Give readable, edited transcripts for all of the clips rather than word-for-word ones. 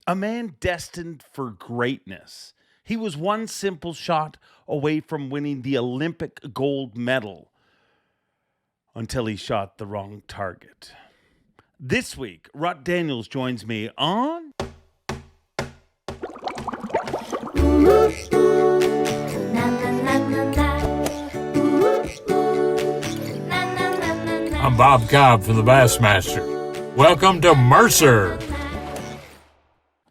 A man destined for greatness. He was one simple shot away from winning the Olympic gold medal until he shot the wrong target. This week, Rut Daniels joins me on... I'm Bob Cobb from the Bassmaster. Welcome to Mercer.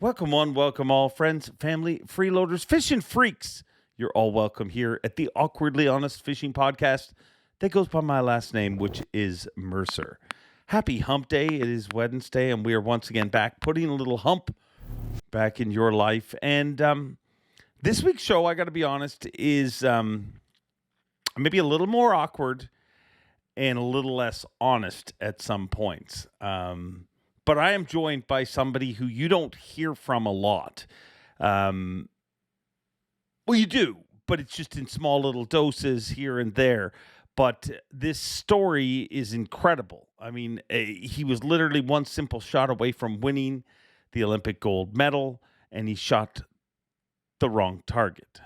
Welcome one, welcome all, friends, family, freeloaders, fishing freaks. You're all welcome here at the Awkwardly Honest Fishing Podcast that goes by my last name, which is Mercer. Happy hump day. It is Wednesday, and we are once again back putting a little hump back in your life. And this week's show, I got to be honest, is maybe a little more awkward and a little less honest at some points. But I am joined by somebody who you don't hear from a lot. Well, you do, but it's just in small little doses here and there. But this story is incredible. I mean, he was literally one simple shot away from winning the Olympic gold medal, and he shot the wrong target.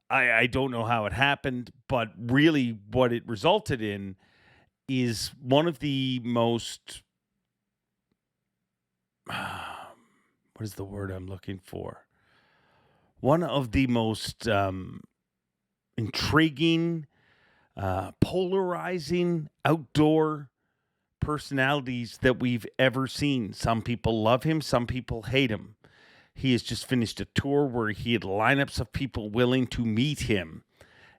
I don't know how it happened, but really what it resulted in is one of the most, what is the word I'm looking for? One of the most intriguing, polarizing outdoor personalities that we've ever seen. Some people love him, some people hate him. He has just finished a tour where he had lineups of people willing to meet him.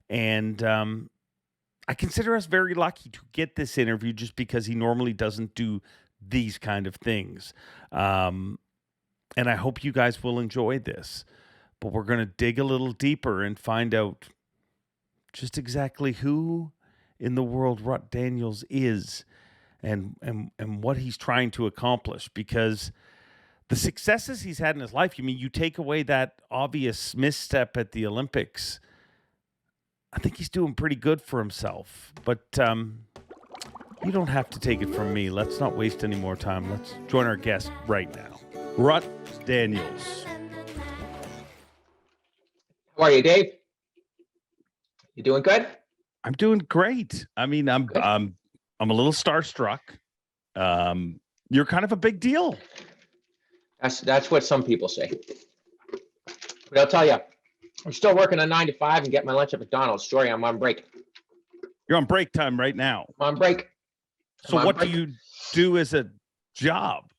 And I consider us very lucky to get this interview just because he normally doesn't do these kind of things. And I hope you guys will enjoy this. But we're going to dig a little deeper and find out just exactly who in the world Rut Daniels is and what he's trying to accomplish. Because the successes he's had in his life, you take away that obvious misstep at the Olympics, I think he's doing pretty good for himself. But you don't have to take it from me. Let's not waste any more time. Let's join our guest right now, Rut Daniels. How are you, Dave? You doing good? I'm doing great. I mean, I'm a little starstruck. You're kind of a big deal. That's what some people say. But I'll tell you, I'm still working a 9 to 5 and get my lunch at McDonald's. Sorry, I'm on break. You're on break time right now. I'm on break. So what do you do as a job?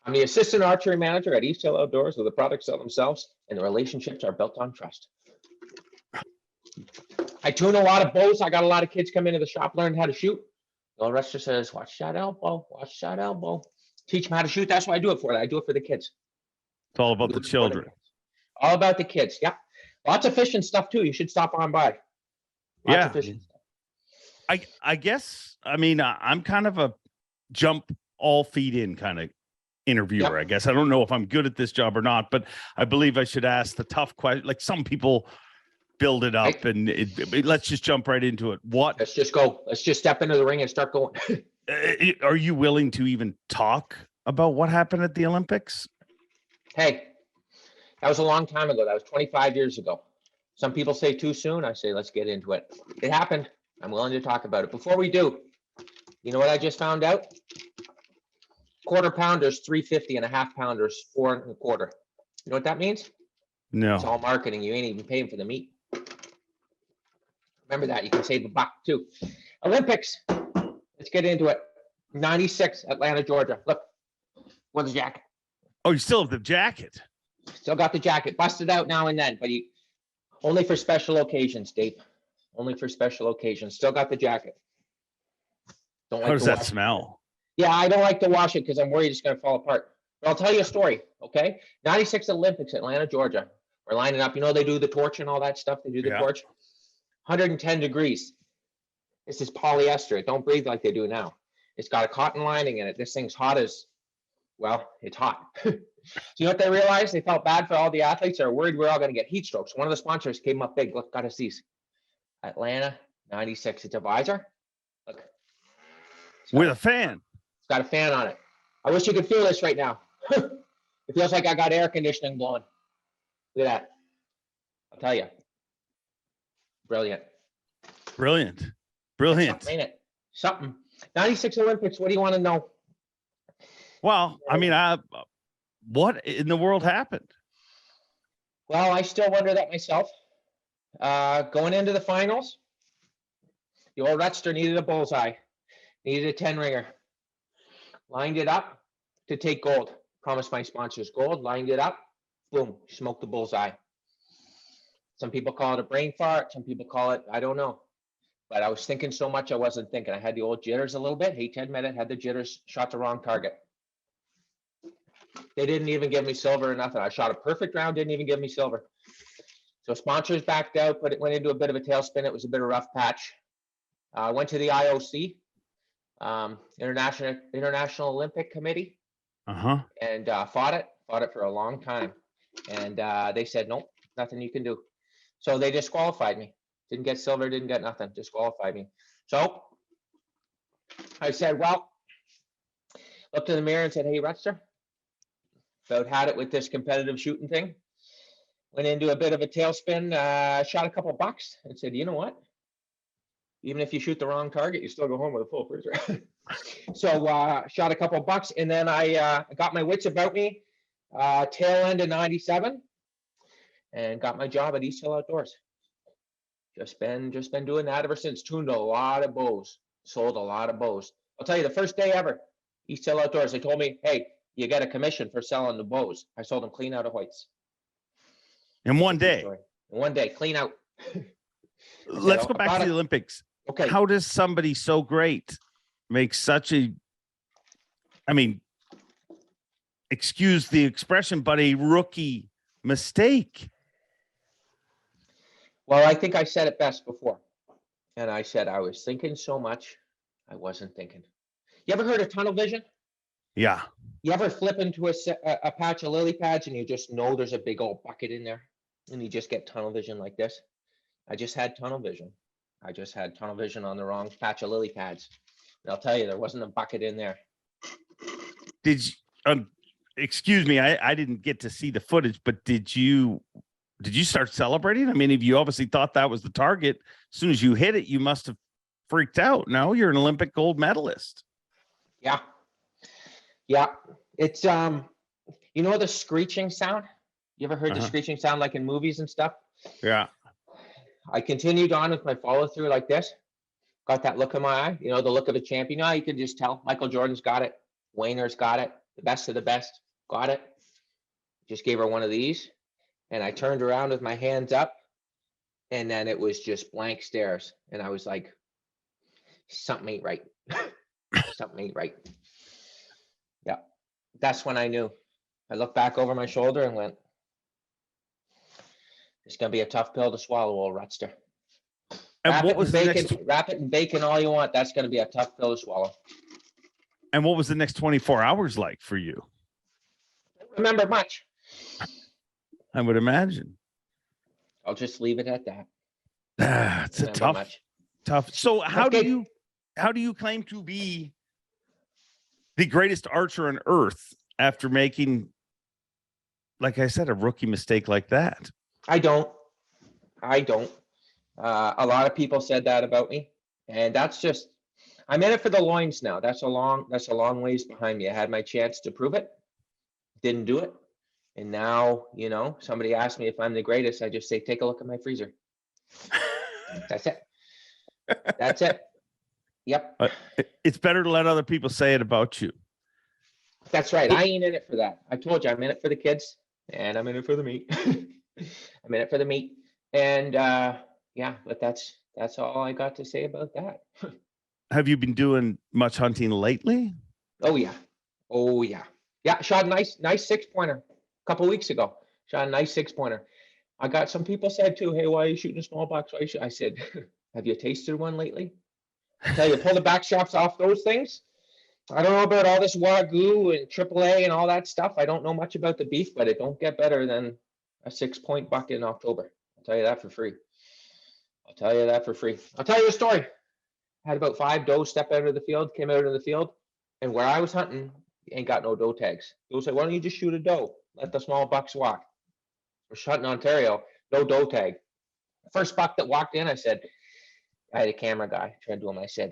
I'm the assistant archery manager at East Hill Outdoors, where the products sell themselves and the relationships are built on trust. I tune a lot of bows. I got a lot of kids come into the shop, learn how to shoot. The rest just says, watch that elbow, watch that elbow. Teach them how to shoot. That's why I do it for. I do it for the kids. It's all about the children. All about the kids. Yeah. Lots of fishing stuff too. You should stop on by. Lots of fishing stuff. I guess, I'm kind of a jump all feet in kind of interviewer, I guess. I don't know if I'm good at this job or not, but I believe I should ask the tough question. Like some people build it up and let's just jump right into it. Let's just go. Let's just step into the ring and start going. Are you willing to even talk about what happened at the Olympics? Hey, that was a long time ago. That was 25 years ago. Some people say too soon. I say, let's get into it. It happened. I'm willing to talk about it. Before we do, you know what I just found out? Quarter pounders, 350, and a half pounders, 4 1/4. You know what that means? No. It's all marketing. You ain't even paying for the meat. Remember that. You can save a buck too. Olympics. Let's get into it. 96, Atlanta, Georgia. Look, what's the jacket? Oh, you still have the jacket? Still got the jacket. Busted out now and then, but only for special occasions, Dave. Only for special occasions. Still got the jacket. How does that smell? Yeah, I don't like to wash it because I'm worried it's going to fall apart. But I'll tell you a story, okay? 96 Olympics, Atlanta, Georgia. We're lining up. They do the torch and all that stuff. They do the torch. 110 degrees. This is polyester. It don't breathe like they do now. It's got a cotton lining in it. This thing's hot as, well, it's hot. So you know what they realized? They felt bad for all the athletes. They're worried we're all going to get heat strokes. One of the sponsors came up big. Look, got us these. Atlanta 96. It's a visor. Look. With a fan. It's got a fan on it. I wish you could feel this right now. The It feels like I got air conditioning blowing. Look at that. I'll tell you. Brilliant. Brilliant. Something, ain't it? Something. 96 Olympics. What do you want to know? Well, I mean, what in the world happened? Well, I still wonder that myself. Going into the finals, the old Rutster needed a bullseye, needed a 10-ringer. Lined it up to take gold. Promised my sponsors gold, lined it up, boom, smoked the bullseye. Some people call it a brain fart. Some people call it, I don't know. But I was thinking so much I wasn't thinking. I had the old jitters a little bit. Hate to admit it, had the jitters, shot the wrong target. They didn't even give me silver or nothing. I shot a perfect round, didn't even give me silver. So sponsors backed out, but it went into a bit of a tailspin. It was a bit of a rough patch. I went to the IOC, International Olympic Committee, and fought it for a long time. And they said, nope, nothing you can do. So they disqualified me. Didn't get silver, didn't get nothing, disqualified me. So I said, well, looked in the mirror and said, hey, Rutster, about had it with this competitive shooting thing. Went into a bit of a tailspin, shot a couple bucks and said, you know what? Even if you shoot the wrong target, you still go home with a full freezer. So shot a couple bucks, and then I got my wits about me, tail end of 97, and got my job at East Hill Outdoors. Just been doing that ever since. Tuned a lot of bows, sold a lot of bows. I'll tell you, the first day ever, East Hill Outdoors, they told me, hey, you get a commission for selling the bows. I sold them clean out of whites. In one day. In one day, clean out. Let's go back to the Olympics. Okay. How does somebody so great make such a, I mean, excuse the expression, but a rookie mistake? Well, I think I said it best before. And I said I was thinking so much, I wasn't thinking. You ever heard of tunnel vision? Yeah. You ever flip into a patch of lily pads and you just know there's a big old bucket in there and you just get tunnel vision like this? I just had tunnel vision. I just had tunnel vision on the wrong patch of lily pads. And I'll tell you, there wasn't a bucket in there. Did you, excuse me, I didn't get to see the footage, but did you start celebrating? I mean, if you obviously thought that was the target, as soon as you hit it, you must have freaked out. Now you're an Olympic gold medalist. Yeah. Yeah. It's, you know, the screeching sound? You ever heard the screeching sound like in movies and stuff? Yeah. I continued on with my follow through like this. Got that look in my eye, you know, the look of a champion. You can just tell Michael Jordan's got it. Wayner's got it. The best of the best got it. Just gave her one of these. And I turned around with my hands up. And then it was just blank stares. And I was like, something ain't right. Something ain't right. Yeah. That's when I knew. I looked back over my shoulder and went, it's going to be a tough pill to swallow, old Rutster. And what was the next? Wrap it in bacon all you want. That's going to be a tough pill to swallow. And what was the next 24 hours like for you? I don't remember much. I would imagine. I'll just leave it at that. It's a tough. So how do you claim to be the greatest archer on earth after making, like I said, a rookie mistake like that? I don't. A lot of people said that about me, and that's just, I'm in it for the loins now. That's a long ways behind me. I had my chance to prove it, didn't do it, and now, you know, somebody asked me if I'm the greatest. I just say, take a look at my freezer. That's it. That's it. Yep. It's better to let other people say it about you. That's right. I ain't in it for that. I told you, I'm in it for the kids, and I'm in it for the meat. I'm in it for the meat, and yeah, but that's all I got to say about that. Have you been doing much hunting lately? Oh yeah. Shot a nice 6-pointer a couple weeks ago. Shot a nice 6-pointer. I got some people said too, hey, why are you shooting a small box? I said, have you tasted one lately? I tell you, pull the back straps off those things. I don't know about all this Wagyu and AAA and all that stuff. I don't know much about the beef, but it don't get better than a 6-point buck in October. I'll tell you that for free. I'll tell you a story. Had about 5 does step out of the field, came out of the field, and where I was hunting, ain't got no doe tags. Doe said, why don't you just shoot a doe? Let the small bucks walk. We're shutting Ontario. No doe tag. First buck that walked in, I had a camera guy. Tried to him. I said,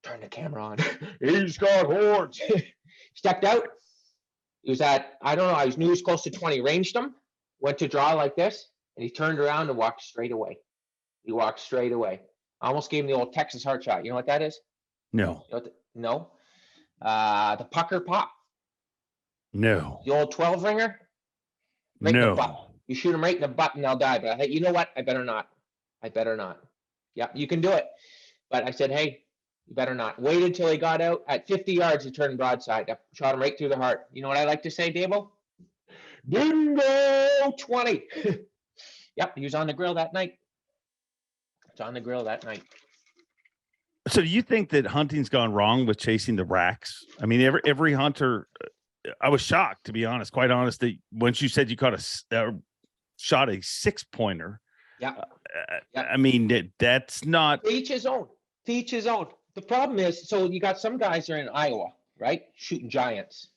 turn the camera on. He's got horns. Stepped out. He was at, I don't know, I knew he was close to 20, ranged him, went to draw like this, and he turned around and walked straight away. He walked straight away. I almost gave him the old Texas heart shot. You know what that is? No. You know no. The pucker pop. No. The old 12 ringer. Right in the butt. You shoot them right in the butt and they'll die. But I thought, you know what? I better not. Yeah, you can do it. But I said, hey, you better not. Waited till he got out. At 50 yards, he turned broadside. I shot him right through the heart. You know what I like to say, Davo? Bingo 20. Yep, he was on the grill that night. It's on the grill that night. So do you think that hunting's gone wrong with chasing the racks? I mean, every hunter, I was shocked, to be honest, quite honest, that once you said you caught shot a 6-pointer. Yeah. I mean, that's not. To each his own. The problem is, so you got some guys that are in Iowa, right? Shooting giants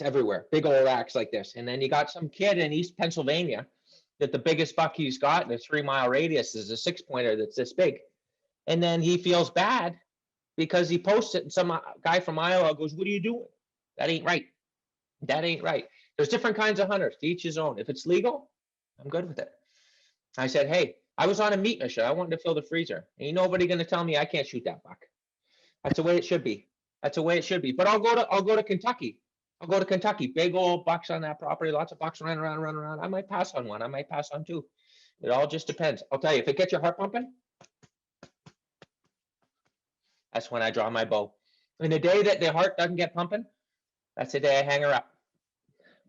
everywhere, big old racks like this. And then you got some kid in East Pennsylvania that the biggest buck he's got in a 3-mile radius is a 6-pointer that's this big. And then he feels bad because he posts it and some guy from Iowa goes, what are you doing? That ain't right. There's different kinds of hunters, to each his own. If it's legal, I'm good with it. I said, hey, I was on a meat mission. I wanted to fill the freezer. Ain't nobody going to tell me I can't shoot that buck. That's the way it should be. But I'll go to Kentucky. Big old bucks on that property. Lots of bucks running around. I might pass on one. I might pass on two. It all just depends. I'll tell you, if it gets your heart pumping, that's when I draw my bow. And the day that the heart doesn't get pumping, that's the day I hang her up.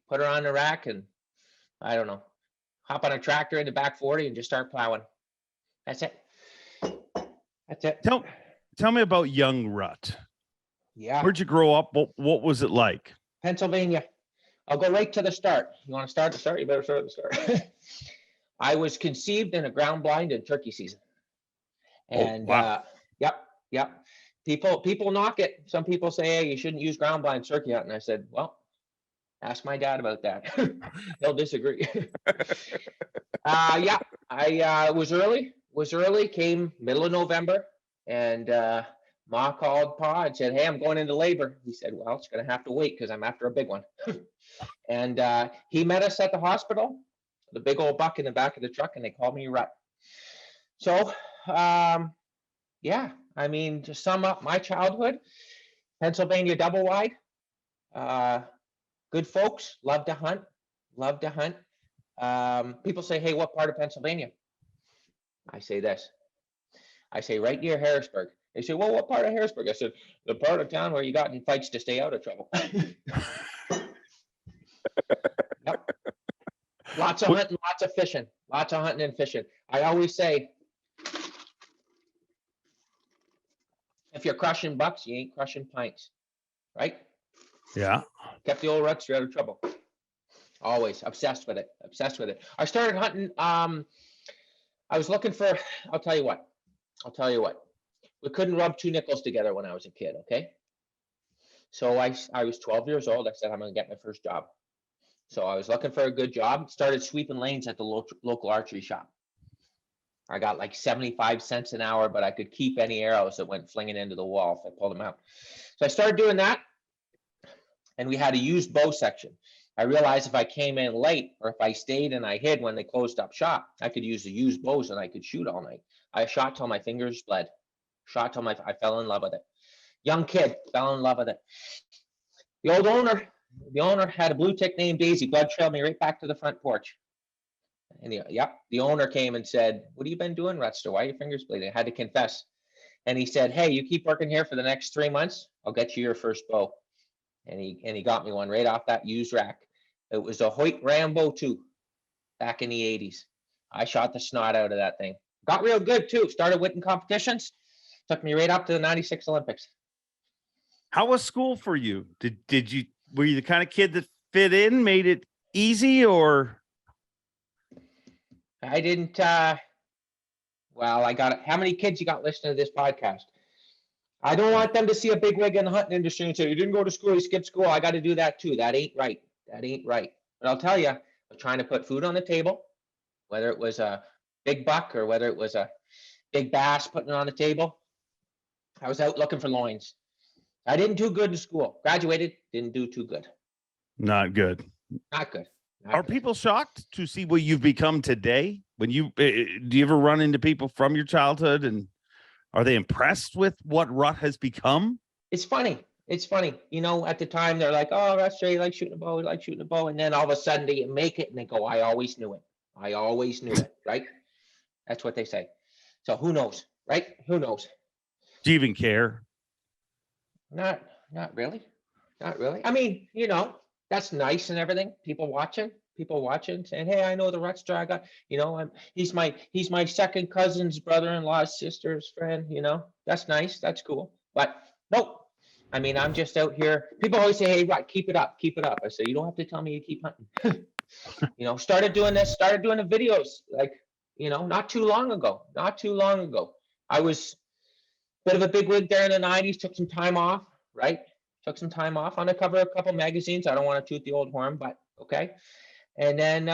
Put her on the rack and, I don't know, hop on a tractor in the back 40 and just start plowing. That's it. Tell me about young Rut. Yeah. Where'd you grow up? What was it like? Pennsylvania. I'll go right to the start. You want to start the start? You better start at the start. I was conceived in a ground blind in turkey season. And wow. Yep. People knock it. Some people say, hey, you shouldn't use ground blind turkey hunting. I said, well, ask my dad about that. He'll disagree. Yeah, I was early, came middle of November, and Ma called Pa and said, hey, I'm going into labor. He said, well, it's going to have to wait because I'm after a big one. And he met us at the hospital, the big old buck in the back of the truck, and they called me Rut. So, yeah, I mean, to sum up my childhood, Pennsylvania double wide, good folks, love to hunt. People say, hey, what part of Pennsylvania? I say this. I say right near Harrisburg. They say, well, what part of Harrisburg? I said, the part of town where you got in fights to stay out of trouble. Yep. Lots of hunting, lots of fishing. Lots of hunting and fishing. I always say, if you're crushing bucks, you ain't crushing pints. Right? Yeah. Kept the old Rut straight out of trouble. Always obsessed with it. I started hunting. I was looking for, I'll tell you what. We couldn't rub 2 nickels together when I was a kid. Okay. So I was 12 years old. I said, I'm going to get my first job. So I was looking for a good job, started sweeping lanes at the local archery shop. I got like 75 cents an hour, but I could keep any arrows that went flinging into the wall if I pulled them out. So I started doing that. And we had a used bow section. I realized if I came in late or if I stayed and I hid when they closed up shop, I could use the used bows and I could shoot all night. I shot till my fingers bled. I fell in love with it. Young kid, fell in love with it. The owner had a blue tick named Daisy. Blood trailed me right back to the front porch. And the owner came and said, what have you been doing, Rutster? Why are your fingers bleeding? I had to confess. And he said, hey, you keep working here for the next 3 months, I'll get you your first bow. And he got me one right off that used rack. It was a Hoyt Rambo 2 back in the 80s. I shot the snot out of that thing. Got real good too. Started winning competitions. Took me right up to the 96 Olympics. How was school for you? Were you the kind of kid that fit in, made it easy, or? I didn't. Well, I got it. How many kids you got listening to this podcast? I don't want them to see a big wig in the hunting industry and say, you didn't go to school, you skipped school. I got to do that too. That ain't right. But I'll tell you, I was trying to put food on the table, whether it was a big buck or whether it was a big bass putting it on the table. I was out looking for loins. I didn't do good in school. Graduated, didn't do too good. Not good. Not good. Are people shocked to see what you've become today? When you do you ever run into people from your childhood, and are they impressed with what Rut has become? It's funny. It's funny. You know, at the time they're like, oh, that's Jay, like shooting a bow, like shooting a bow. And then all of a sudden they make it and they go, I always knew it. I always knew it. Right? That's what they say. So who knows? Right? Who knows? Do you even care? Not really. Not really. I mean, you know, that's nice and everything. People watching saying, hey, I know the Rut star. I got, you know, he's my second cousin's brother-in-law's sister's friend, you know, that's nice. That's cool. But nope. I mean, I'm just out here. People always say, hey, Rut, keep it up. Keep it up. I say, you don't have to tell me to keep hunting. You know, started doing the videos, like, you know, not too long ago. I was a bit of a bigwig there in the 90s, took some time off, right? Took some time off on the cover of a couple magazines. I don't want to toot the old horn, but okay. And then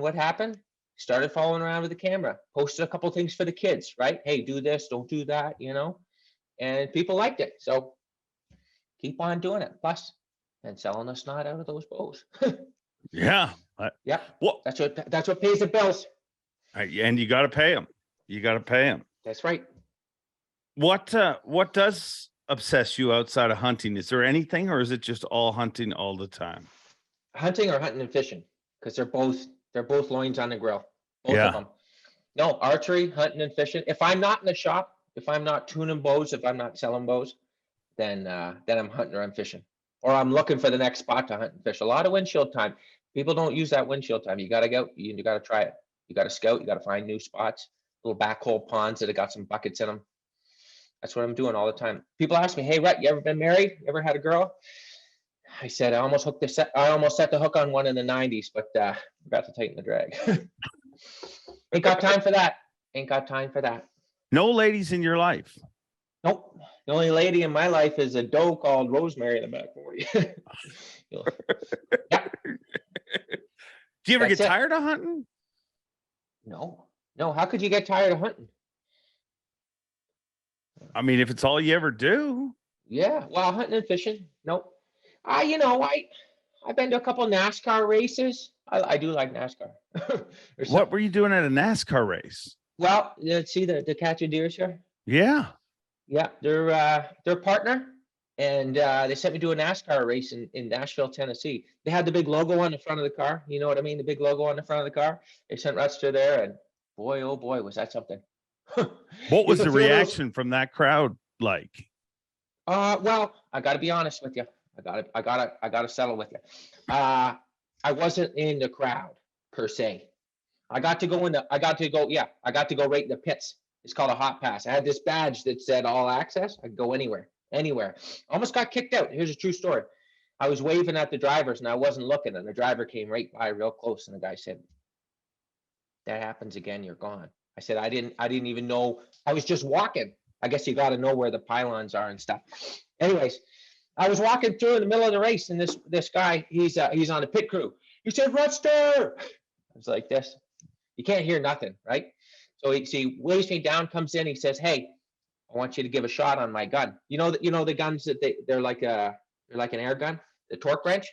what happened? Started following around with the camera, posted a couple things for the kids, right? Hey, do this, don't do that, you know? And people liked it. So keep on doing it. Plus, and selling the snot out of those bows. Yeah. Yeah. Well, That's what pays the bills. and you got to pay them. That's right. What does obsess you outside of hunting? Is there anything, or is it just all hunting all the time? Hunting or hunting and fishing, because they're both loins on the grill. Both Yeah. of them. No, archery, hunting and fishing. If I'm not in the shop, if I'm not tuning bows, if I'm not selling bows, then I'm hunting or I'm fishing. Or I'm looking for the next spot to hunt and fish. A lot of windshield time. People don't use that windshield time. You gotta go, you gotta try it. You gotta scout, you gotta find new spots, little backhole ponds that have got some buckets in them. That's what I'm doing all the time. People ask me, hey, Rut, you ever been married? You ever had a girl? I said, I almost set the hook on one in the 90s, but forgot to tighten the drag. Ain't got time for that. No ladies in your life. Nope. The only lady in my life is a doe called Rosemary in the back 40. Yeah. Do you ever That's get it. tired of hunting? No. How could you get tired of hunting? I mean, if it's all you ever do. Yeah. Well, hunting and fishing. Nope. I've been to a couple NASCAR races. I do like NASCAR. What were you doing at a NASCAR race? Well, see the catch of deers here? Yeah. Yeah, they're partner, and they sent me to a NASCAR race in Nashville, Tennessee. They had the big logo on the front of the car. You know what I mean? The big logo on the front of the car. They sent Rutster there, and boy, oh boy, was that something. What was the reaction from that crowd like? Well, I got to be honest with you. I gotta settle with you. I wasn't in the crowd per se. I got to go right in the pits. It's called a hot pass. I had this badge that said all access. I could go anywhere. Almost got kicked out. Here's a true story. I was waving at the drivers and I wasn't looking, and the driver came right by real close, and the guy said, that happens again, you're gone. I said, I didn't even know. I was just walking. I guess you got to know where the pylons are and stuff. Anyways, I was walking through in the middle of the race, and this guy, he's on the pit crew. He said, Rutster. I was like this. You can't hear nothing, right? So he waves me down, comes in, he says, hey, I want you to give a shot on my gun. You know the guns that they're like an air gun, the torque wrench.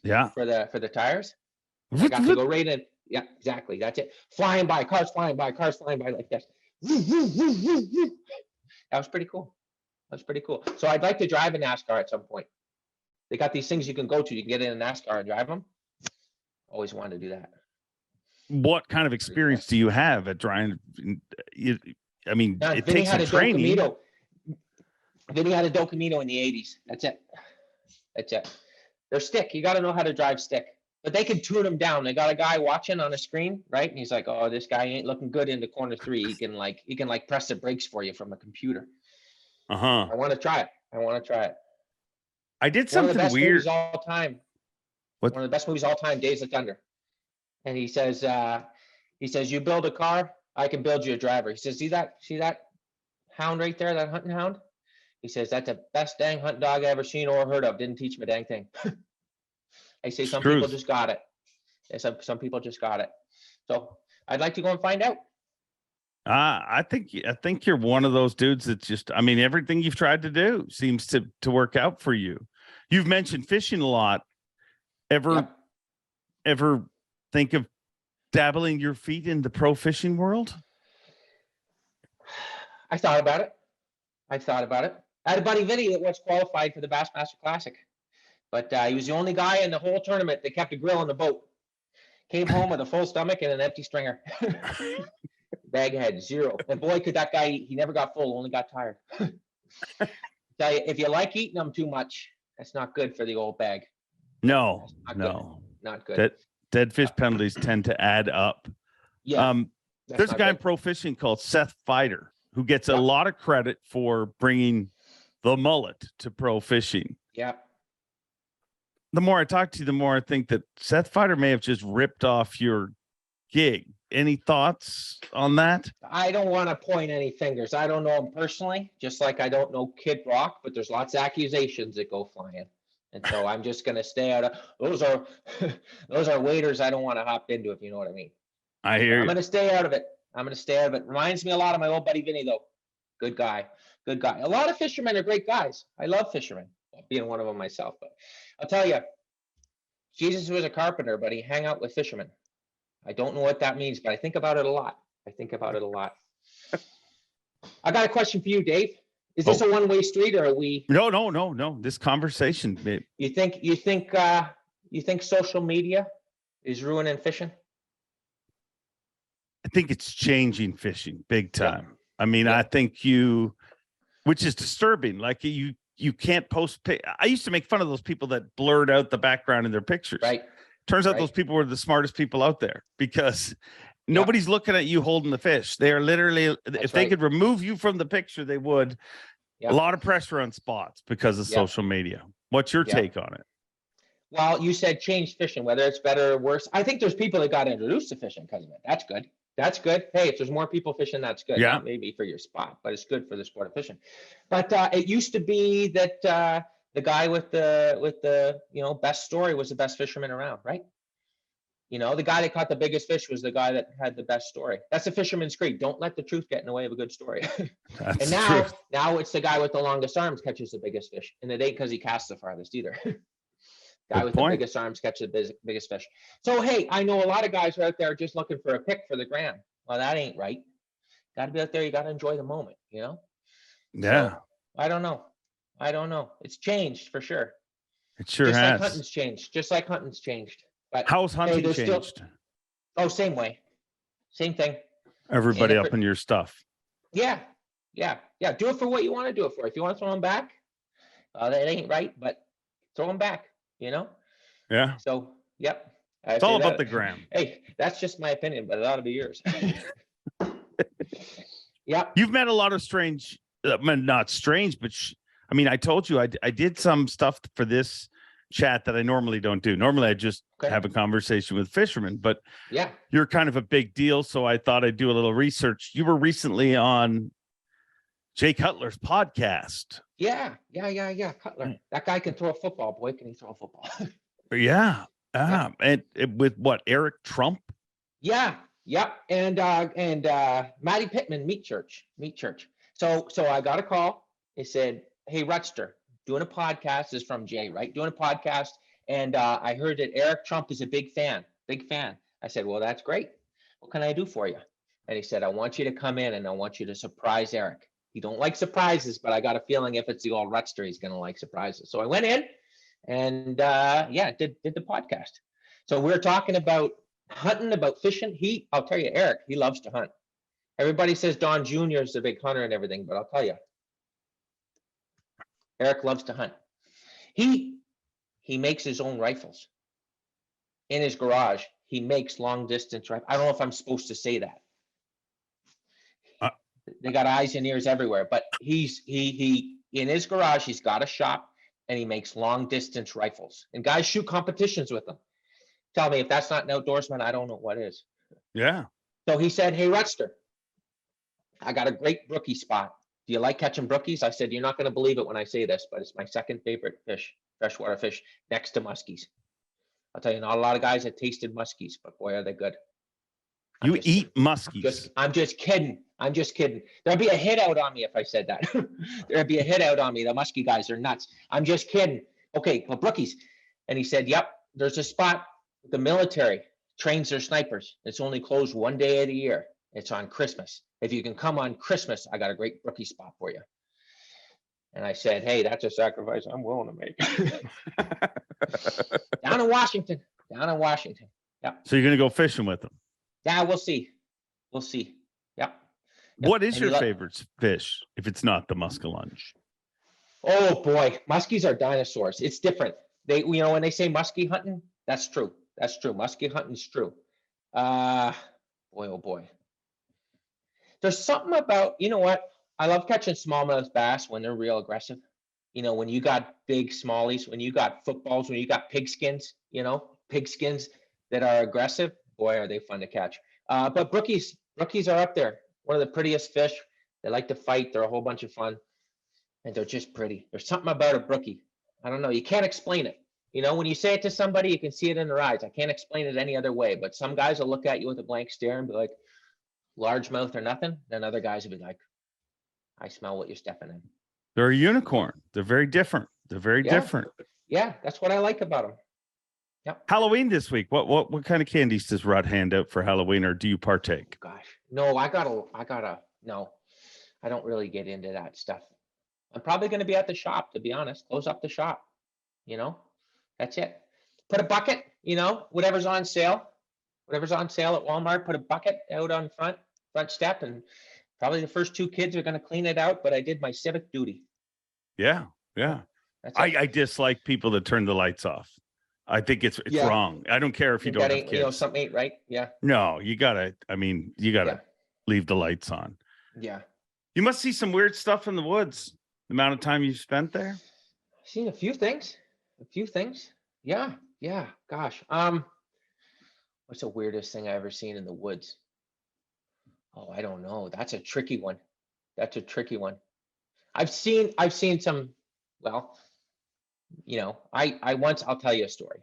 Yeah. For the tires. I got to go right in. Yeah, exactly. That's it. Cars flying by like this. That was pretty cool. So I'd like to drive a NASCAR at some point. They got these things you can go to. You can get in a NASCAR and drive them. Always wanted to do that. What kind of experience do you have at driving? It takes some training. Vinny had a Del Camino in the 80s. That's it. They're stick. You got to know how to drive stick. But they can tune them down. They got a guy watching on a screen, right? And he's like, oh, this guy ain't looking good into corner 3. He can press the brakes for you from a computer. Uh-huh. I want to try it. I did something weird. One of the best movies all time. What? One of the best movies all time, Days of Thunder. And he says, you build a car, I can build you a driver. He says, see that hound right there, that hunting hound? He says, that's the best dang hunting dog I ever seen or heard of. Didn't teach me a dang thing. I say some people just got it. Some people just got it. So I'd like to go and find out. I think you're one of those dudes that just, I mean, everything you've tried to do seems to work out for you. You've mentioned fishing a lot. Ever think of dabbling your feet in the pro fishing world? I thought about it. I had a buddy Vinny that was qualified for the Bassmaster Classic, but he was the only guy in the whole tournament that kept a grill on the boat. Came home with a full stomach and an empty stringer. Bag had 0. And boy, could that guy eat. He never got full, only got tired. Tell you, if you like eating them too much, that's not good for the old bag. No. Not good. Dead fish penalties tend to add up. Yeah. There's a guy in pro fishing called Seth Fighter who gets a lot of credit for bringing the mullet to pro fishing. Yeah. The more I talk to you, the more I think that Seth Fighter may have just ripped off your gig. Any thoughts on that? I don't want to point any fingers. I don't know him personally, just like I don't know Kid Rock, but there's lots of accusations that go flying. And so I'm just going to stay out of those are waders I don't want to hop into, if you know what I mean. I hear you. I'm going to stay out of it. Reminds me a lot of my old buddy Vinny, though. Good guy. A lot of fishermen are great guys. I love fishermen, being one of them myself. But I'll tell you, Jesus was a carpenter, but he hung out with fishermen. I don't know what that means, but I think about it a lot. I got a question for you, Dave. Is this a one-way street, or are we? No. This conversation, babe. You think social media is ruining fishing? I think it's changing fishing big time. Yeah. I mean, I think which is disturbing. Like you can't post. I used to make fun of those people that blurred out the background in their pictures. Right. Turns out those people were the smartest people out there, because nobody's looking at you holding the fish. They are literally, if they could remove you from the picture, they would. A lot of pressure on spots because of social media. What's your take on it? Well, you said change fishing, whether it's better or worse. I think there's people that got introduced to fishing because of it. That's good. Hey, if there's more people fishing, that's good. Yeah. Not maybe for your spot, but it's good for the sport of fishing. But it used to be that the guy with the best story was the best fisherman around, right? The guy that caught the biggest fish was the guy that had the best story. That's a fisherman's creed. Don't let the truth get in the way of a good story. And now it's the guy with the longest arms catches the biggest fish, and it ain't because he casts the farthest either. Guy with the biggest arms catches the biggest fish. So hey, I know a lot of guys are out there just looking for a pick for the gram. Well, that ain't right. Got to be out there. You got to enjoy the moment. Yeah. So, I don't know. It's changed for sure. It sure just has. Like hunting's changed. But how's hunting changed? Same way. Same thing. Everybody up in your stuff. Yeah. Do it for what you want to do it for. If you want to throw them back, that ain't right, but throw them back, Yeah. So, yep. It's all about the gram. Hey, that's just my opinion, but it ought to be yours. Yeah. You've met a lot of strange, not strange, but I told you I did some stuff for this chat that I normally don't do. Normally I just have a conversation with fishermen, but you're kind of a big deal, so I thought I'd do a little research. You were recently on Jay Cutler's podcast. Yeah. Cutler. That guy can throw a football. Boy, can he throw a football. Yeah. And with what, Eric Trump? Yeah. And Matty Pittman, Meat Church. So I got a call. They said, hey, Rutster, doing a podcast. This is from Jay, right? Doing a podcast. And I heard that Eric Trump is a big fan. I said, well, that's great. What can I do for you? And he said, I want you to come in and I want you to surprise Eric. He don't like surprises, but I got a feeling if it's the old Rutster, he's going to like surprises. So I went in and did the podcast. So we're talking about hunting, about fishing. I'll tell you, Eric, he loves to hunt. Everybody says Don Jr. is the big hunter and everything, but I'll tell you, Eric loves to hunt. He makes his own rifles. In his garage, he makes long distance rifles. I don't know if I'm supposed to say that. They got eyes and ears everywhere, but he in his garage, he's got a shop and he makes long distance rifles. And guys shoot competitions with them. Tell me if that's not an outdoorsman, I don't know what is. Yeah. So he said, hey, Rutster, I got a great brookie spot. Do you like catching brookies? I said, you're not going to believe it when I say this, but it's my second favorite fish, freshwater fish, next to muskies. I'll tell you, not a lot of guys have tasted muskies, but boy, are they good. You eat muskies. I'm just kidding. I'm just kidding. There'd be a hit out on me if I said that. There'd be a hit out on me. The muskie guys are nuts. I'm just kidding. Okay, well, brookies. And he said, yep, there's a spot. The military trains their snipers. It's only closed one day of the year. It's on Christmas. If you can come on Christmas, I got a great brookie spot for you. And I said, hey, that's a sacrifice I'm willing to make. Down in Washington. Yeah. So you're going to go fishing with them? Yeah, we'll see. Yep. What is your favorite fish if it's not the muskellunge? Oh boy, muskies are dinosaurs. It's different. They, when they say muskie hunting, that's true. Muskie hunting's true. Boy, oh boy. There's something about, you know what? I love catching smallmouth bass when they're real aggressive. When you got big smallies, when you got footballs, when you got pigskins that are aggressive, boy, are they fun to catch. But brookies are up there. One of the prettiest fish. They like to fight. They're a whole bunch of fun. And they're just pretty. There's something about a brookie. I don't know. You can't explain it. When you say it to somebody, you can see it in their eyes. I can't explain it any other way. But some guys will look at you with a blank stare and be like, largemouth or nothing. Then other guys will be like, I smell what you're stepping in. They're a unicorn. They're very different. Different. Yeah, that's what I like about them. Yep. Halloween this week. What kind of candies does Rut hand out for Halloween, or do you partake? Gosh, no, no, I don't really get into that stuff. I'm probably going to be at the shop, to be honest. Close up the shop. That's it. Put a bucket, whatever's on sale at Walmart, put a bucket out on front step, and probably the first two kids are going to clean it out, but I did my civic duty. Yeah. I dislike people that turn the lights off. I think it's wrong. I don't care if you don't have kids. Something ain't right. Yeah. No, you gotta leave the lights on. Yeah. You must see some weird stuff in the woods. The amount of time you've spent there. Seen a few things. Yeah. Gosh. What's the weirdest thing I ever seen in the woods? Oh, I don't know. That's a tricky one. I've seen some, well, I'll tell you a story.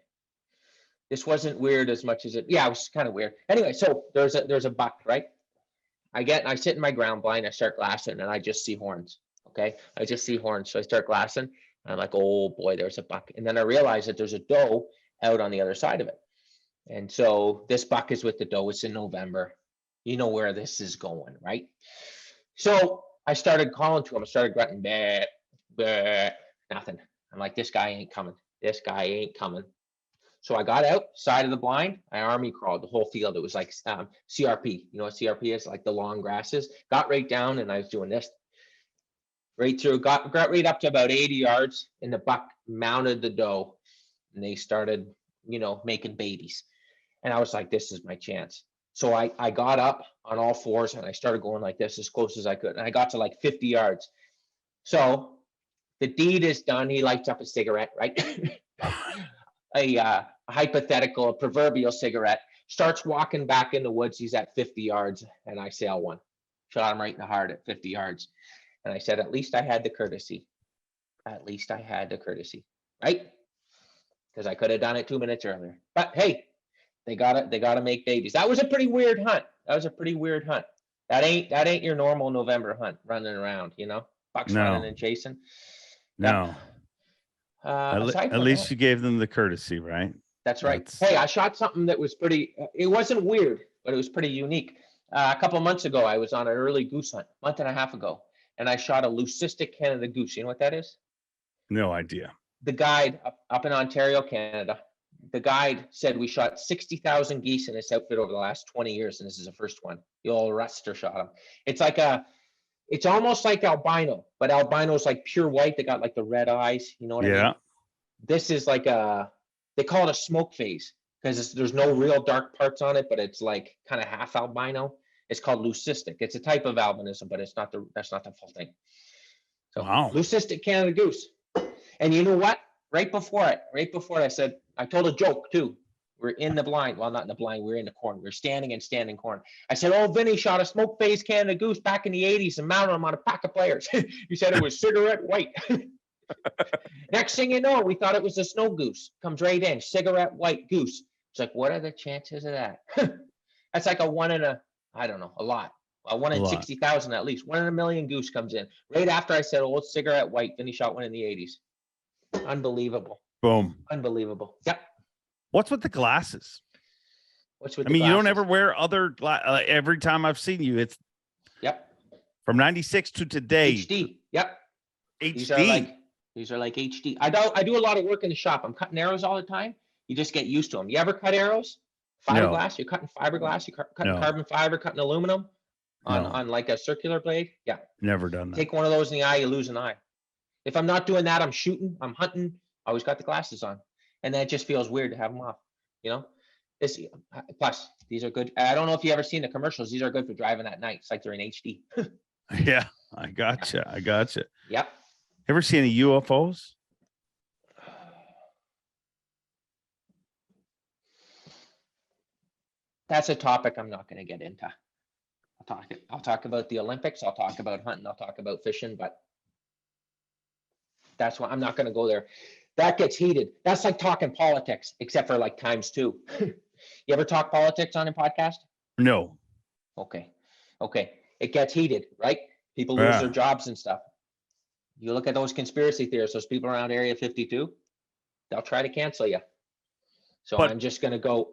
This wasn't weird as much as it was kind of weird. Anyway, so there's a buck, right? I sit in my ground blind, I start glassing, and I just see horns. Okay. I just see horns. So I start glassing, and I'm like, oh boy, there's a buck. And then I realize that there's a doe out on the other side of it. And so this buck is with the doe. It's in November. You know where this is going, right? So I started calling to him. I started grunting, bah, bah, nothing. I'm like, this guy ain't coming. So I got outside of the blind. I army crawled the whole field. It was like CRP. You know what CRP is? Like the long grasses. Got right down, and I was doing this right through. Got right up to about 80 yards, and the buck mounted the doe, and they started, making babies. And I was like, this is my chance. So I got up on all fours, and I started going like this as close as I could. And I got to like 50 yards. So the deed is done. He lights up a cigarette, right? a hypothetical, a proverbial cigarette, starts walking back in the woods. He's at 50 yards, and I sail one. Shot him right in the heart at 50 yards. And I said, at least I had the courtesy. Right? Because I could have done it 2 minutes earlier. But hey, they gotta make babies. That was a pretty weird hunt. That ain't your normal November hunt, running around, bucks running and chasing. No. At least you gave them the courtesy, right? That's right. Hey, I shot something that was pretty, it wasn't weird, but it was pretty unique. A couple of months ago, I was on an early goose hunt, month and a half ago, and I shot a leucistic Canada goose. You know what that is? No idea. The guide up in Ontario, Canada, the guide said we shot 60,000 geese in this outfit over the last 20 years, and this is the first one. The old Ruster shot them. It's almost like albino, but albino's like pure white. They got like the red eyes. You know what I mean? This is like they call it a smoke phase because there's no real dark parts on it, but it's like kind of half albino. It's called leucistic. It's a type of albinism, but that's not the full thing. So leucistic Canada goose. And you know what? Right before it, I told a joke too. We're in the blind. Well, not in the blind. We're in the corn. We're standing in standing corn. I said, oh, Vinny shot a smoke phase Canada goose back in the 80s and mounted him on a pack of players. He said it was cigarette white. Next thing you know, we thought it was a snow goose. Comes right in, cigarette white goose. It's like, what are the chances of that? That's like a one in a, I don't know, a lot. A one in 60,000 at least. 1 in a million goose comes in. Right after I said, oh, it's cigarette white. Then he shot one in the 80s. Unbelievable. Boom. Unbelievable. Yep. What's with the glasses? What's with I the mean, you don't glasses? ever wear other every time I've seen you, it's from 96 to today. HD. Yep. HD. These are like HD. I do a lot of work in the shop. I'm cutting arrows all the time. You just get used to them. You ever cut arrows? Fiberglass? You're cutting fiberglass. You're cutting carbon fiber, cutting aluminum on like a circular blade. Yeah. Never done that. Take one of those in the eye, you lose an eye. If I'm not doing that, I'm shooting, I'm hunting. I always got the glasses on. And then it just feels weird to have them off. You know, plus these are good. I don't know if you ever seen the commercials. These are good for driving at night. It's like they're in HD. Yeah, I gotcha. Yep. Ever see any UFOs? That's a topic I'm not going to get into. I'll talk about the Olympics. I'll talk about hunting. I'll talk about fishing, but that's why I'm not going to go there. That gets heated. That's like talking politics, except for like times two. You ever talk politics on a podcast? No. Okay. It gets heated, right? People lose their jobs and stuff. You look at those conspiracy theorists, those people around Area 52, they'll try to cancel you. So I'm just going to go,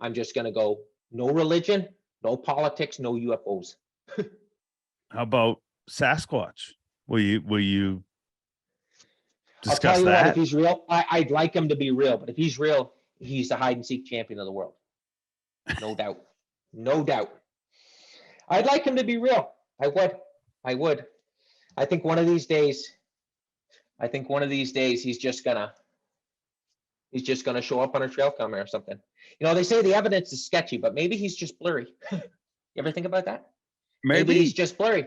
no religion, no politics, no UFOs. How about Sasquatch? Will you I'll tell discuss you that? what, if he's real, I'd like him to be real, but if he's real, he's the hide and seek champion of the world. No doubt. No doubt. I'd like him to be real. I would. I think one of these days he's just gonna show up on a trail camera or something. You know, they say the evidence is sketchy, but maybe he's just blurry. You ever think about that? Maybe he's just blurry.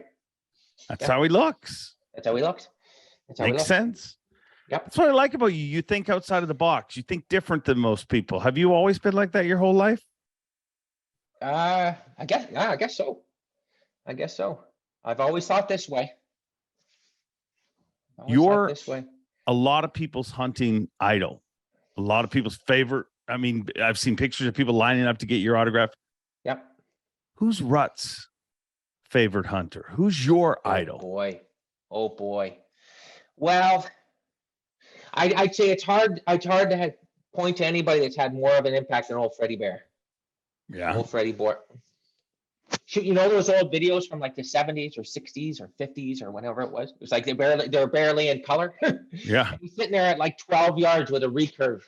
That's how he looks. Makes sense. Yep. That's what I like about you. You think outside of the box. You think different than most people. Have you always been like that your whole life? I guess so. I've always thought this way. You're a lot of people's hunting idol. A lot of people's favorite. I mean, I've seen pictures of people lining up to get your autograph. Yep. Who's Rut's favorite hunter? Who's your idol? Oh boy. Well, I'd say it's hard to point to anybody that's had more of an impact than old Freddie Bear. Yeah. Old Freddie Bear. You know those old videos from like the 70s or 60s or 50s or whenever it was? It was like they're barely in color. Yeah. He's sitting there at like 12 yards with a recurve,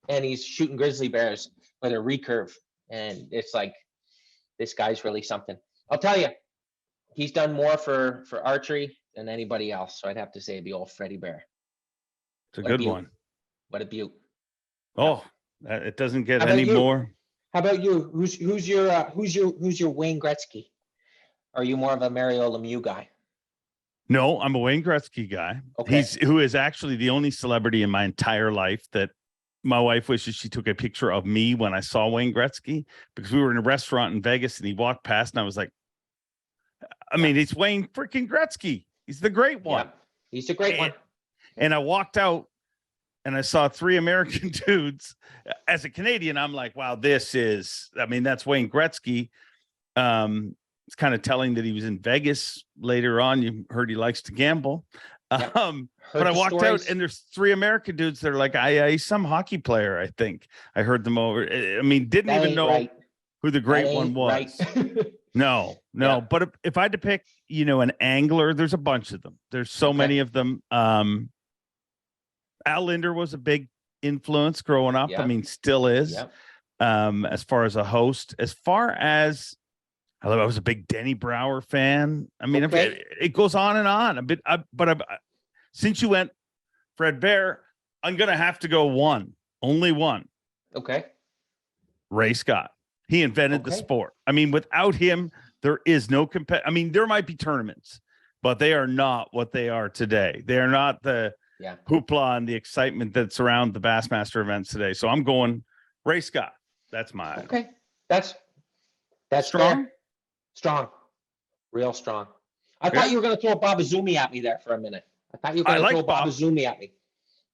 and he's shooting grizzly bears with a recurve. And it's like, this guy's really something. I'll tell you, he's done more for archery than anybody else. So I'd have to say the old Freddie Bear. It's a good one. What a beaut. Oh, it doesn't get any more. How about you? Who's your Wayne Gretzky? Are you more of a Mario Lemieux guy? No, I'm a Wayne Gretzky guy. Okay. Who is actually the only celebrity in my entire life that my wife wishes she took a picture of me when I saw Wayne Gretzky, because we were in a restaurant in Vegas and he walked past and I was like, I mean, it's Wayne freaking Gretzky. He's the great one. Yeah, he's a great one. And I walked out and I saw 3 American dudes. As a Canadian, I'm like, wow, that's Wayne Gretzky. It's kind of telling that he was in Vegas later on. You heard he likes to gamble. Yep. But I walked out and there's 3 American dudes that are like, he's some hockey player, I think. I heard them over. I mean, didn't even know who the great one was. Right. No. Yeah. But if I had to pick, an angler, there's a bunch of them. There's so many of them. Al Linder was a big influence growing up. Yeah. I mean, still is. Yeah. As far as a host, as far as I was a big Denny Brower fan. I mean, it goes on and on. Since you went Fred Bear, I'm gonna have to go only one. Okay. Ray Scott. He invented the sport. I mean, without him, there is no I mean, there might be tournaments, but they are not what they are today. They are not the hoopla and the excitement that's around the Bassmaster events today. So I'm going Ray Scott. That's my idol. Okay. That's strong. Fair. Strong. Real strong. I thought you were going to throw Bob Azumi at me there for a minute. I thought you were going to throw Bob Azumi at me.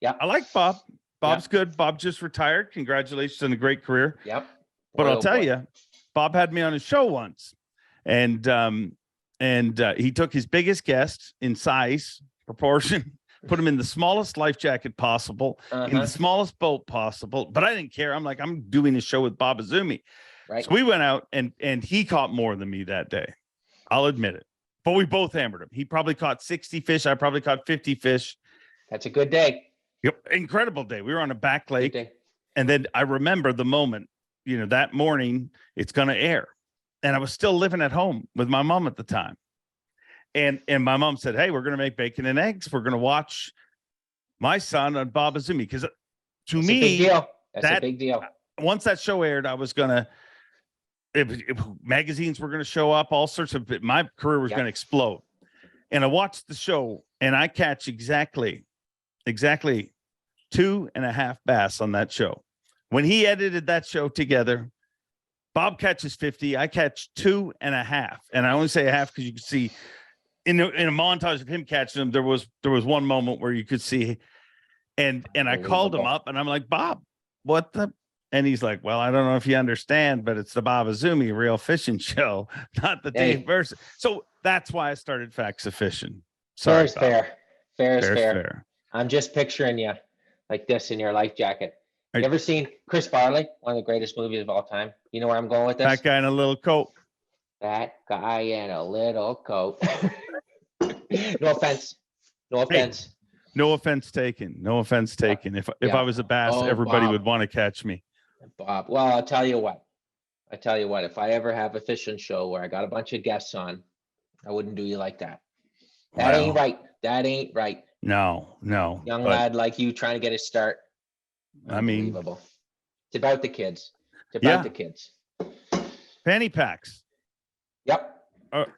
Yeah. I like Bob. Bob's good. Bob just retired. Congratulations on a great career. Yep. But I'll tell you, Bob had me on his show once, and he took his biggest guest in size, proportion, put him in the smallest life jacket possible, in the smallest boat possible. But I didn't care. I'm like, I'm doing a show with Bob Azumi. Right. So we went out, and he caught more than me that day. I'll admit it. But we both hammered him. He probably caught 60 fish. I probably caught 50 fish. That's a good day. Yep. Incredible day. We were on a back lake. And then I remember the moment, that morning it's going to air. And I was still living at home with my mom at the time. And my mom said, hey, we're going to make bacon and eggs. We're going to watch my son on Bob Azumi. Because to me, a big deal. That's a big deal. Once that show aired, I was going to, magazines were going to show up, all sorts of, my career was going to explode. And I watched the show, and I catch exactly 2.5 bass on that show. When he edited that show together, Bob catches 50, I catch 2.5. And I only say a half because you can see in a montage of him catching them, there was one moment where you could see, and I called him up, and I'm like, Bob, what the? And he's like, well, I don't know if you understand, but it's the Bob Azumi real fishing show, not the Dave Mercer. So that's why I started Facts of Fishing. Sorry, fair is fair. I'm just picturing you like this in your life jacket. You ever seen Chris Farley, one of the greatest movies of all time? You know where I'm going with this? That guy in a little coat. That guy in a little coat. No offense. Hey, no offense taken. If I was a bass, everybody Bob would want to catch me. Bob. Well, I'll tell you what. If I ever have a fishing show where I got a bunch of guests on, I wouldn't do you like that. That ain't right. No. Young lad like you trying to get a start. I mean, it's about the kids. The kids. Fanny packs. Yep.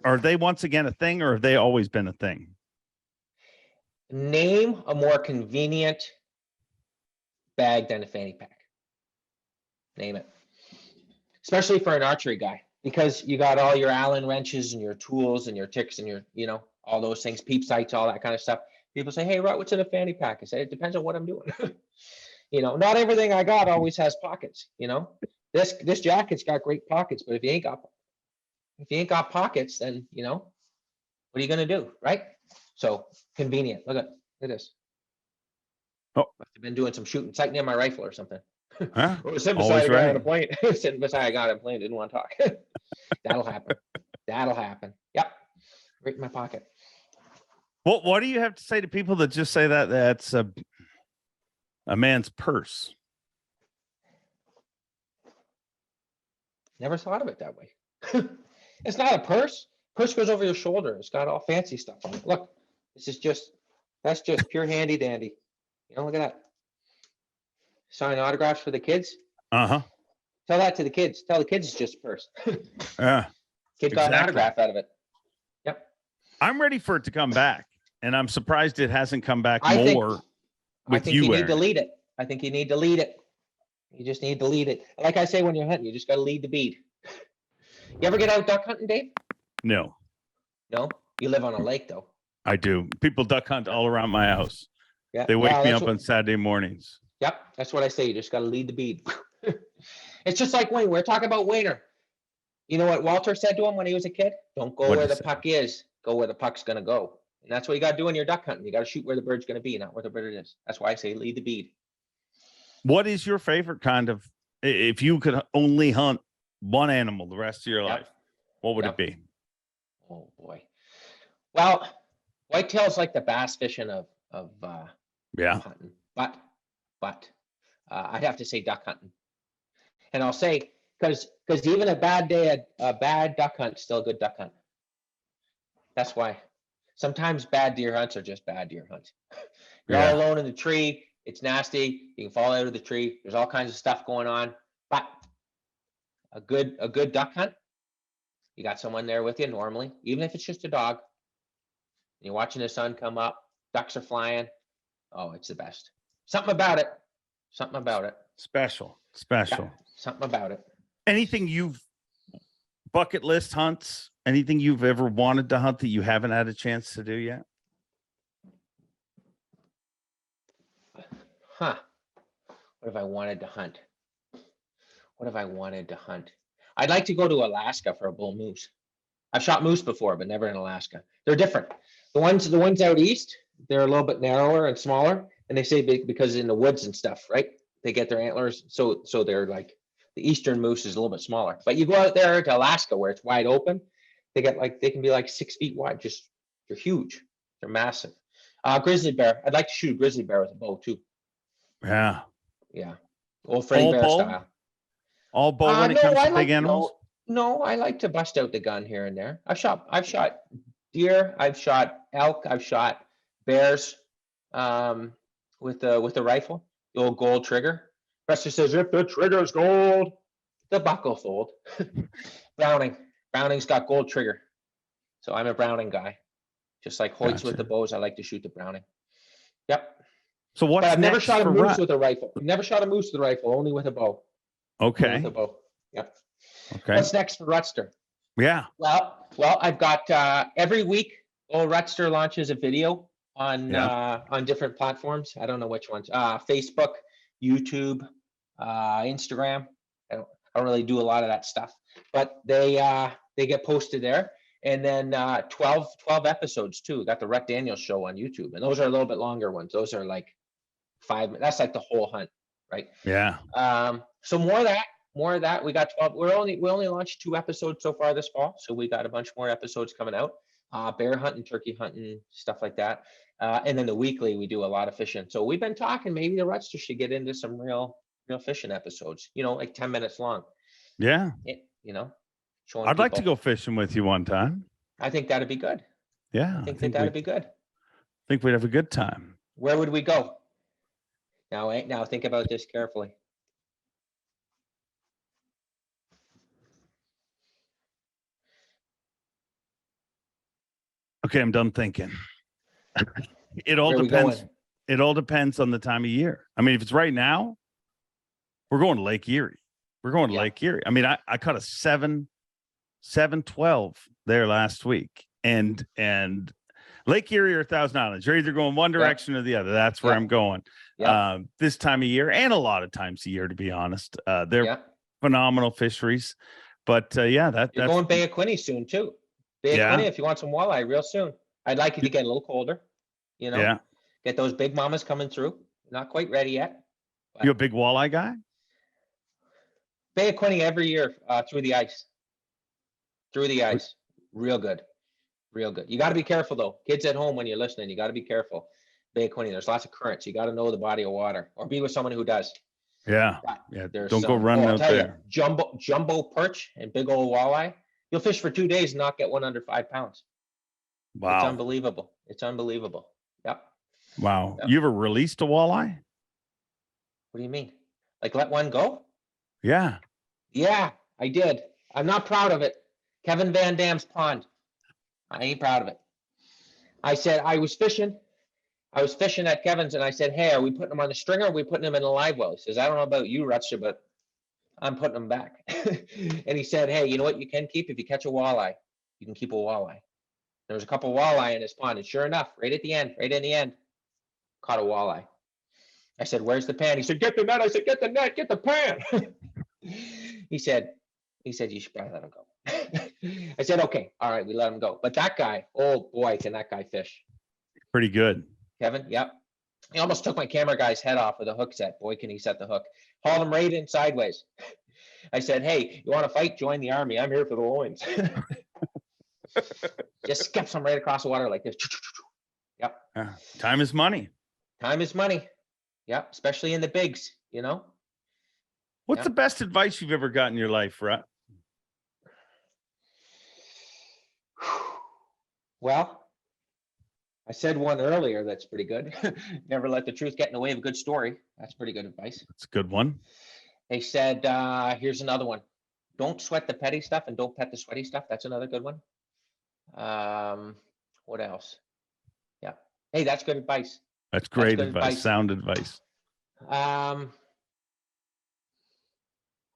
Are they once again a thing, or have they always been a thing? Name a more convenient bag than a fanny pack. Name it. Especially for an archery guy, because you got all your Allen wrenches and your tools and your ticks and your, all those things, peep sights, all that kind of stuff. People say, hey, Rut, what's in a fanny pack? I say, it depends on what I'm doing. Not everything I got always has pockets. This jacket's got great pockets, but if you ain't got pockets, then what are you gonna do, right? So convenient. Look at this. Oh, I've been doing some shooting, sighting in my rifle or something. Huh? Sitting beside a guy on a plane. Sitting beside a guy on a plane, didn't want to talk. That'll happen. Yep, right in my pocket. What do you have to say to people that just say that's a man's purse? Never thought of it that way. It's not a purse. Purse goes over your shoulder. It's got all fancy stuff on it. Look, that's just pure handy dandy. Look at that. Sign autographs for the kids. Uh-huh. Tell that to the kids. Tell the kids it's just a purse. Yeah. Kid got an autograph out of it. Yep. I'm ready for it to come back, and I'm surprised it hasn't come back I think you need to lead it. I think you need to lead it. You just need to lead it. Like I say, when you're hunting, you just got to lead the bead. You ever get out duck hunting, Dave? No. No? You live on a lake, though. I do. People duck hunt all around my house. Yeah. They wake me up on Saturday mornings. Yep. That's what I say. You just got to lead the bead. It's just like Wayne. We're talking about Wayner. You know what Walter said to him when he was a kid? Don't go where the puck is. Go where the puck's going to go. And that's what you got to do when you're duck hunting. You got to shoot where the bird's going to be, not where the bird is. That's why I say lead the bead. What is your favorite kind of, if you could only hunt one animal the rest of your life, what would it be? Oh boy. Well, whitetail's like the bass fishing of hunting, but I'd have to say duck hunting. And I'll say, because even a bad day, a bad duck hunt is still a good duck hunt. That's why. Sometimes bad deer hunts are just bad deer hunts. You're all alone in the tree. It's nasty. You can fall out of the tree. There's all kinds of stuff going on. But a good duck hunt, you got someone there with you normally, even if it's just a dog. And you're watching the sun come up. Ducks are flying. Oh, it's the best. Something about it. Special. Yeah, something about it. Anything bucket list hunts, anything you've ever wanted to hunt that you haven't had a chance to do yet? Huh. What if I wanted to hunt? What if I wanted to hunt? I'd like to go to Alaska for a bull moose. I've shot moose before, but never in Alaska. They're different. The ones out east, they're a little bit narrower and smaller, and they say because in the woods and stuff, right? They get their antlers, so they're like the eastern moose is a little bit smaller. But you go out there to Alaska where it's wide open, they can be like 6 feet wide. Just they're huge. They're massive. Grizzly bear. I'd like to shoot a grizzly bear with a bow too. Yeah. Yeah, old Freddy All Bear bow? style. All bow when it comes to big animals? No, I like to bust out the gun here and there. I've shot deer, I've shot elk, I've shot bears with the rifle, the old gold trigger. Buster says, if the trigger's gold, the buck'll fold. Browning's got gold trigger. So I'm a Browning guy. Just like Hoyt's with the bows, I like to shoot the Browning. Yep. So what's But I've never next shot a for moose Rut? with a rifle. I've never shot a moose with a rifle, only with a bow. Okay. With a bow. Yep. Okay. What's next for Rutster? Yeah. Well, I've got every week, old Rutster launches a video on different platforms. I don't know which ones. Facebook, YouTube, Instagram. I don't really do a lot of that stuff, but they get posted there. And then 12 episodes too. Got the Rut Daniels show on YouTube, and those are a little bit longer ones. Those are like 5 minutes. That's like the whole hunt, right? Yeah. So more of that. We got 12. We only launched 2 episodes so far this fall, so we got a bunch more episodes coming out. Bear hunting, turkey hunting, stuff like that. And then the weekly, we do a lot of fishing. So we've been talking. Maybe the Rutster should get into some real fishing episodes. Like 10 minutes long. Yeah. Showing I'd like to people. go fishing with you one time. I think that'd be good. Yeah. I think that'd be good. I think we'd have a good time. Where would we go? Now think about this carefully. Okay, I'm done thinking. It all Where are we depends. going? It all depends on the time of year. I mean, if it's right now, we're going to Lake Erie. We're going to Lake Erie. I mean, I caught a 712 there last week, and Lake Erie or Thousand Islands. You're either going one direction or the other. That's where I'm going. This time of year, and a lot of times a year, to be honest. They're phenomenal fisheries. But that's going Bay of Quinte soon too. Bay of Quinte, if you want some walleye, real soon. I'd like it to get a little colder. Get those big mamas coming through. Not quite ready yet. You a big walleye guy? Bay of Quinte every year through the ice. Real good. You got to be careful though. Kids at home, when you're listening, you got to be careful. Bay of Quinte, there's lots of currents. You got to know the body of water, or be with someone who does. Yeah. Don't go running out there. Jumbo perch and big old walleye. You'll fish for 2 days and not get one under 5 pounds. Wow. It's unbelievable. Yep. Wow. Yep. You ever released a walleye? What do you mean? Like let one go? Yeah. Yeah, I did. I'm not proud of it. Kevin Van Dam's pond. I ain't proud of it. I said I was fishing at Kevin's, and I said, hey, are we putting them on the stringer, or are we putting them in a live well? He says, I don't know about you, Rutster, but I'm putting them back. And he said, hey, you know what you can keep? If you catch a walleye, you can keep a walleye. There was a couple of walleye in his pond, and sure enough, right in the end, caught a walleye. I said, where's the pan? He said, get the net. I said, get the net, get the pan. He said, you should probably let him go. I said, okay, all right, we let him go. But that guy, oh boy, can that guy fish. Pretty good. Kevin, yep. He almost took my camera guy's head off with a hook set. Boy, can he set the hook. Hauled him right in sideways. I said, hey, you want to fight? Join the army. I'm here for the loins. Just skips him right across the water like this. Yep. Time is money. Yep. Especially in the bigs, What's the best advice you've ever gotten in your life, Rut? Well, I said one earlier that's pretty good. Never let the truth get in the way of a good story. That's pretty good advice. That's a good one. They said, here's another one. Don't sweat the petty stuff and don't pet the sweaty stuff. That's another good one. What else? Yeah. Hey, that's good advice. That's great advice. Sound advice.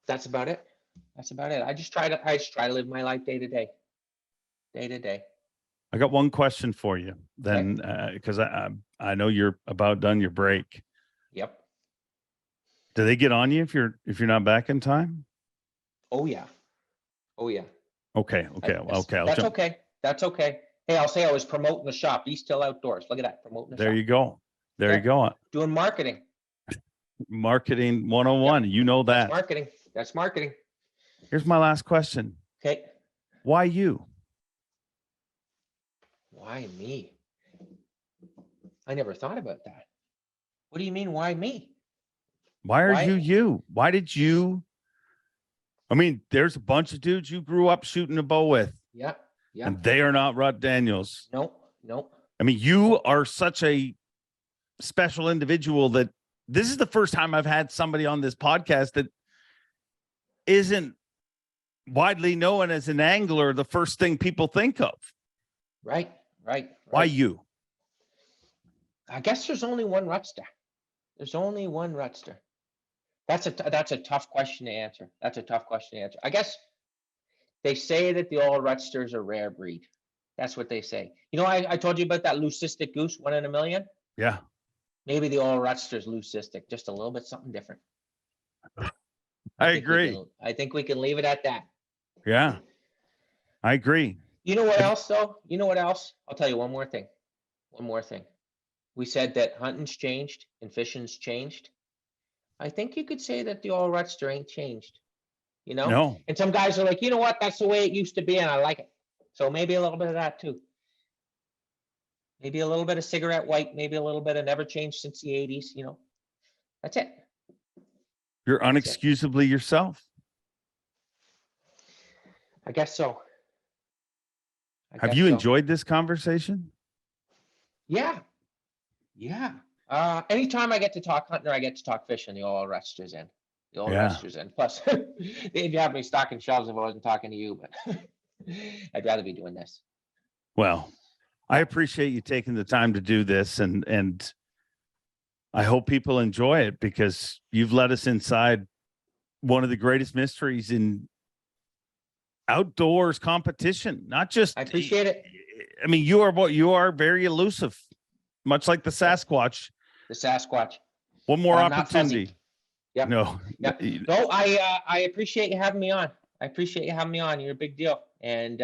That's about it. I just try to live my life day to day. I got one question for you then, because I know you're about done your break. Yep. Do they get on you if you're not back in time? Oh yeah. Okay. That's okay. That's okay. Hey, I'll say I was promoting the shop, East Hill Outdoors. Look at that, promoting the shop. There you go. There you go. Doing marketing. Marketing 101. Yep. You know that. That's marketing. Here's my last question. Okay. Why you? Why me? I never thought about that. What do you mean, why me? Why are you? Why did you? I mean, there's a bunch of dudes you grew up shooting a bow with. Yeah. And they are not Rut Daniels. Nope. I mean, you are such a special individual that this is the first time I've had somebody on this podcast that isn't widely known as an angler, the first thing people think of. Right. Why you? I guess there's only one Rutster. That's a tough question to answer. I guess they say that the all Rutsters are a rare breed. That's what they say. You know, I told you about that leucistic goose, 1 in a million. Yeah. Maybe the all Rutster's leucistic, just a little bit something different. I agree. I think we can leave it at that. Yeah, I agree. You know what else, though? I'll tell you one more thing. We said that hunting's changed and fishing's changed. I think you could say that the all Rutster ain't changed. You know? No. And some guys are like, you know what? That's the way it used to be, and I like it. So maybe a little bit of that, too. Maybe a little bit of cigarette white, maybe a little bit of never changed since the 80s, you know. That's it. You're unexcusably yourself. I guess so. Have you enjoyed this conversation? Yeah. Anytime I get to talk hunting or I get to talk fishing, the all Rutster's in. Plus, they'd have me stocking shelves if I wasn't talking to you, but I'd rather be doing this. Well, I appreciate you taking the time to do this, and I hope people enjoy it because you've let us inside one of the greatest mysteries in outdoors competition. Not just. I appreciate it. I mean, you are very elusive, much like the Sasquatch. One more opportunity. Yeah. No. I appreciate you having me on. You're a big deal. And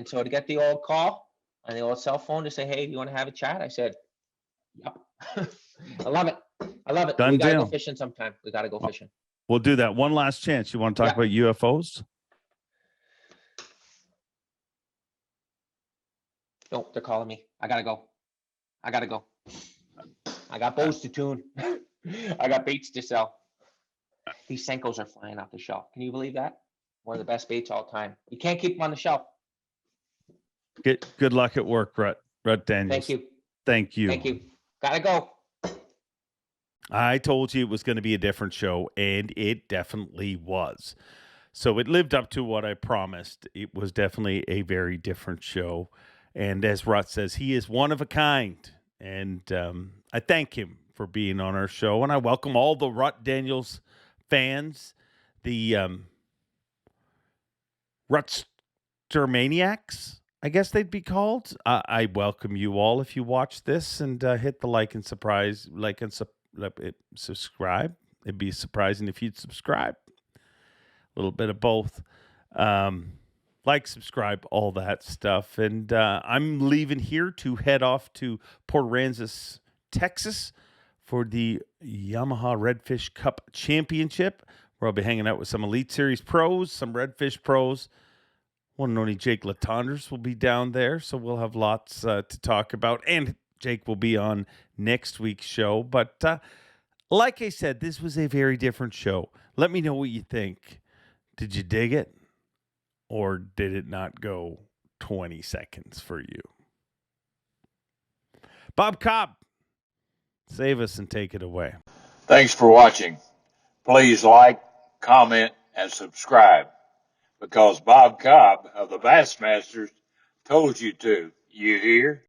so to get the old call on the old cell phone to say, hey, do you want to have a chat? I said, yep. I love it. Done we gotta deal. go fishing sometime. We gotta go fishing. We'll do that. One last chance. You want to talk about UFOs? No, they're calling me. I gotta go. I got bows to tune. I got baits to sell. These Senkos are flying off the shelf. Can you believe that? One of the best baits all time. You can't keep them on the shelf. Good luck at work, Rut Daniels. Thank you. Gotta go. I told you it was going to be a different show, and it definitely was. So it lived up to what I promised. It was definitely a very different show. And as Rut says, he is one of a kind. And I thank him for being on our show. And I welcome all the Rut Daniels fans, the Rutster maniacs, I guess they'd be called. I welcome you all if you watch this and hit the like and subscribe. It'd be surprising if you'd subscribe. A little bit of both. Like, subscribe, all that stuff. And I'm leaving here to head off to Port Aransas, Texas for the Yamaha Redfish Cup Championship, where I'll be hanging out with some Elite Series pros, some Redfish pros. One and only Jake Latonders will be down there, so we'll have lots to talk about. And Jake will be on next week's show. But like I said, this was a very different show. Let me know what you think. Did you dig it? Or did it not go 20 seconds for you? Bob Cobb, save us and take it away. Thanks for watching. Please like, comment, and subscribe, because Bob Cobb of the Bassmasters told you to. You hear?